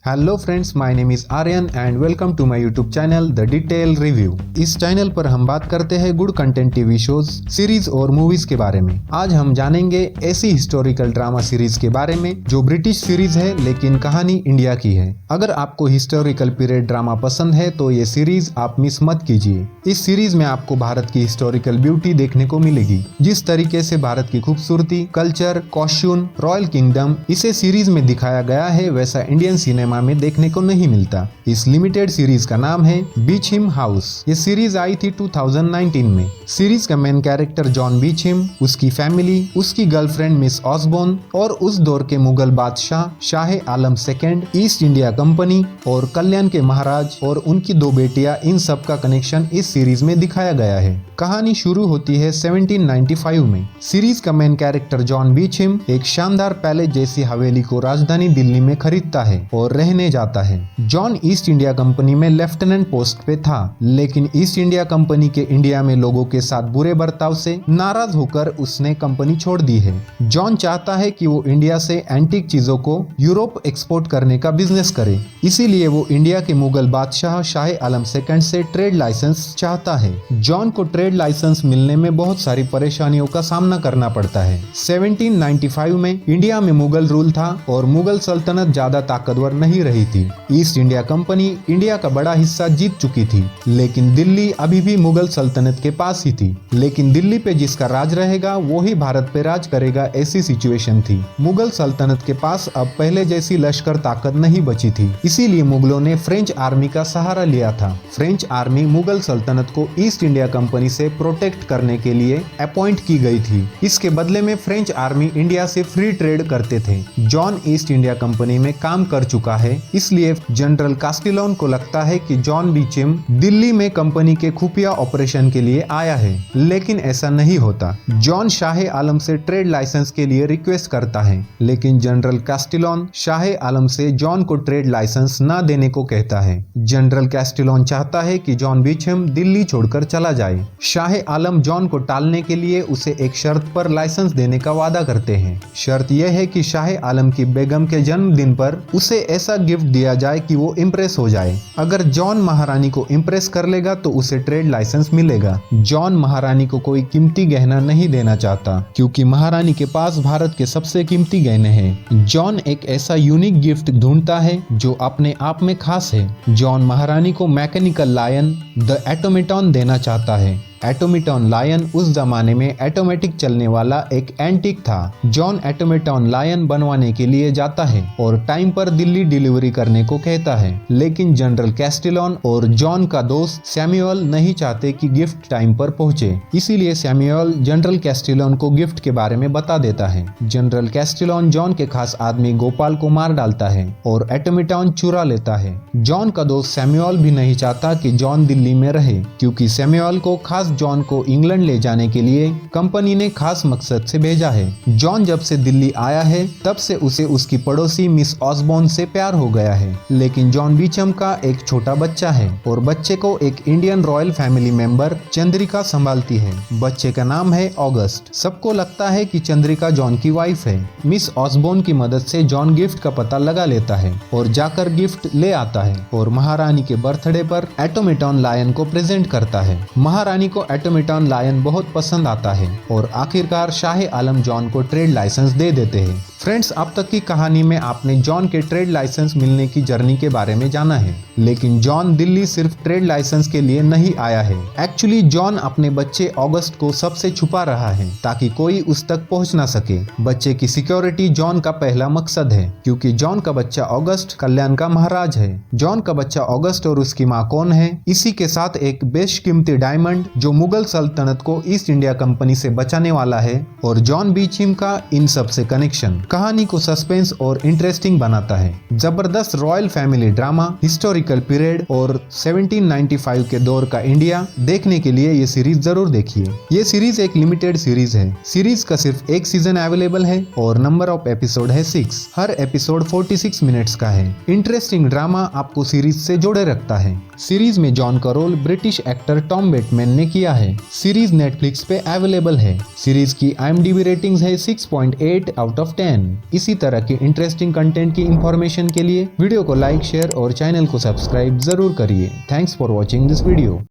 Hello friends, my name is Aryan and welcome to my YouTube channel the detail review. इस चैनल पर हम बात करते हैं good content TV shows, series और मूवीज के बारे में। आज हम जानेंगे ऐसी हिस्टोरिकल ड्रामा सीरीज के बारे में जो ब्रिटिश सीरीज है लेकिन कहानी इंडिया की है। अगर आपको हिस्टोरिकल पीरियड ड्रामा पसंद है तो ये सीरीज आप मिस मत कीजिए। इस सीरीज में आपको भारत की हिस्टोरिकल ब्यूटी देखने को मिलेगी। जिस तरीके से भारत की खूबसूरती, कल्चर, कॉस्ट्यूम, रॉयल किंगडम इसे सीरीज में दिखाया गया है, वैसा इंडियन सिनेमा में देखने को नहीं मिलता। इस लिमिटेड सीरीज का नाम है बीचहिम हाउस। ये सीरीज आई थी 2019 में। सीरीज का मेन कैरेक्टर जॉन बीचहिम, उसकी फैमिली, उसकी गर्लफ्रेंड मिस ऑसबोर्न और उस दौर के मुगल बादशाह Shah Alam second, east India company और कल्याण के महाराज और उनकी दो बेटियां, इन सब का कनेक्शन इस सीरीज में दिखाया गया है। कहानी शुरू होती है 1795 में। सीरीज का मेन कैरेक्टर जॉन बीचहिम एक शानदार पैलेस जैसी हवेली को राजधानी दिल्ली में खरीदता है और रहने जाता है। जॉन ईस्ट इंडिया कंपनी में लेफ्टिनेंट पोस्ट पे था, लेकिन ईस्ट इंडिया कंपनी के इंडिया में लोगों के साथ बुरे बर्ताव से नाराज होकर उसने कंपनी छोड़ दी है। जॉन चाहता है कि वो इंडिया से एंटीक चीजों को यूरोप एक्सपोर्ट करने का बिजनेस करे, इसीलिए वो इंडिया के मुगल बादशाह शाह आलम सेकंड से ट्रेड लाइसेंस चाहता है। जॉन को ट्रेड लाइसेंस मिलने में बहुत सारी परेशानियों का सामना करना पड़ता है। 1795 में इंडिया में मुगल रूल था और मुगल सल्तनत ज्यादा ताकतवर नहीं रही थी। ईस्ट इंडिया कंपनी इंडिया का बड़ा हिस्सा जीत चुकी थी, लेकिन दिल्ली अभी भी मुगल सल्तनत के पास ही थी। लेकिन दिल्ली पे जिसका राज रहेगा वो ही भारत पे राज करेगा, ऐसी सिचुएशन थी। मुगल सल्तनत के पास अब पहले जैसी लश्कर ताकत नहीं बची थी, इसीलिए मुगलों ने फ्रेंच आर्मी का सहारा लिया था। फ्रेंच आर्मी मुगल सल्तनत को ईस्ट इंडिया कंपनी से प्रोटेक्ट करने के लिए अपॉइंट की गई थी। इसके बदले में फ्रेंच आर्मी इंडिया से फ्री ट्रेड करते थे। जॉन ईस्ट इंडिया कंपनी में काम कर चुका है, इसलिए जनरल कास्टिलोन को लगता है कि जॉन बीचहिम दिल्ली में कंपनी के खुफिया ऑपरेशन के लिए आया है, लेकिन ऐसा नहीं होता। जॉन शाह आलम से ट्रेड लाइसेंस के लिए रिक्वेस्ट करता है, लेकिन जनरल कास्टिलोन शाह आलम से जॉन को ट्रेड लाइसेंस न देने को कहता है। जनरल कास्टिलोन चाहता है कि जॉन बीचहिम दिल्ली छोड़कर चला जाए। शाह आलम जॉन को टालने के लिए उसे एक शर्त पर लाइसेंस देने का वादा करते हैं। शर्त यह है कि शाह आलम की बेगम के जन्मदिन पर उसे ऐसा गिफ्ट दिया जाए कि वो इम्प्रेस हो जाए। अगर जॉन महारानी को इम्प्रेस कर लेगा तो उसे ट्रेड लाइसेंस मिलेगा। जॉन महारानी को कोई कीमती गहना नहीं देना चाहता, क्योंकि महारानी के पास भारत के सबसे कीमती गहने हैं। जॉन एक ऐसा यूनिक गिफ्ट ढूंढता है जो अपने आप में खास है। जॉन महारानी को मैकेनिकल लायन द एटोमेटॉन देना चाहता है। एटोमेटॉन लायन उस जमाने में ऑटोमेटिक चलने वाला एक एंटीक था। जॉन एटोमेटॉन लायन बनवाने के लिए जाता है और टाइम पर दिल्ली डिलीवरी करने को कहता है, लेकिन जनरल कैस्टिलोन और जॉन का दोस्त सैमुअल नहीं चाहते कि गिफ्ट टाइम पर पहुंचे, इसीलिए सैमुअल जनरल कैस्टिलोन को गिफ्ट के बारे में बता देता है। जनरल कैस्टिलोन जॉन के खास आदमी गोपाल को मार डालता है और एटोमेटॉन चुरा लेता है। जॉन का दोस्त सैमुअल भी नहीं चाहता कि जॉन दिल्ली में रहे, क्योंकि सैमुअल को खास जॉन को इंग्लैंड ले जाने के लिए कंपनी ने खास मकसद से भेजा है। जॉन जब से दिल्ली आया है तब से उसे उसकी पड़ोसी मिस ऑसबोर्न से प्यार हो गया है, लेकिन जॉन बीचम का एक छोटा बच्चा है और बच्चे को एक Indian royal family member Chandrika संभालती है। बच्चे का नाम है ऑगस्ट। सबको लगता है कि चंद्रिका जॉन की वाइफ है। मिस ऑसबोर्न की मदद से जॉन गिफ्ट का पता लगा लेता है और जाकर गिफ्ट ले आता है और महारानी के बर्थडे पर एटोमेटॉन लायन को प्रेजेंट करता है। महारानी को एटोमेटॉन लायन बहुत पसंद आता है और आखिरकार शाह आलम जॉन को ट्रेड लाइसेंस दे देते हैं। फ्रेंड्स, अब तक की कहानी में आपने जॉन के ट्रेड लाइसेंस मिलने की जर्नी के बारे में जाना है, लेकिन जॉन दिल्ली सिर्फ ट्रेड लाइसेंस के लिए नहीं आया है। एक्चुअली जॉन अपने बच्चे ऑगस्ट को सबसे छुपा रहा है ताकि कोई उस तक पहुंच ना सके। बच्चे की सिक्योरिटी जॉन का पहला मकसद है, क्योंकि जॉन का बच्चा ऑगस्ट कल्याण का महाराज है। जॉन का बच्चा ऑगस्ट और उसकी माँ कौन है, इसी के साथ एक बेशकीमती डायमंड जो मुगल सल्तनत को ईस्ट इंडिया कंपनी से बचाने वाला है, और जॉन बीचहिम का इन सब से कनेक्शन कहानी को सस्पेंस और इंटरेस्टिंग बनाता है। जबरदस्त royal family drama, historical period और 1795 के दौर का इंडिया देखने के लिए ये सीरीज जरूर देखिए। ये सीरीज एक लिमिटेड सीरीज है। सीरीज का सिर्फ एक सीजन अवेलेबल है और नंबर ऑफ एपिसोड है 6। हर एपिसोड 46 मिनट्स का है। इंटरेस्टिंग ड्रामा आपको सीरीज से जोड़े रखता है। सीरीज में जॉन का role British actor Tom Bateman ने किया किया है। सीरीज नेटफ्लिक्स पे अवेलेबल है। सीरीज की IMDb रेटिंग्स है 6.8 आउट ऑफ 10। इसी तरह के इंटरेस्टिंग कंटेंट की इंफॉर्मेशन के लिए वीडियो को लाइक, शेयर और चैनल को सब्सक्राइब जरूर करिए। Thanks for watching this video.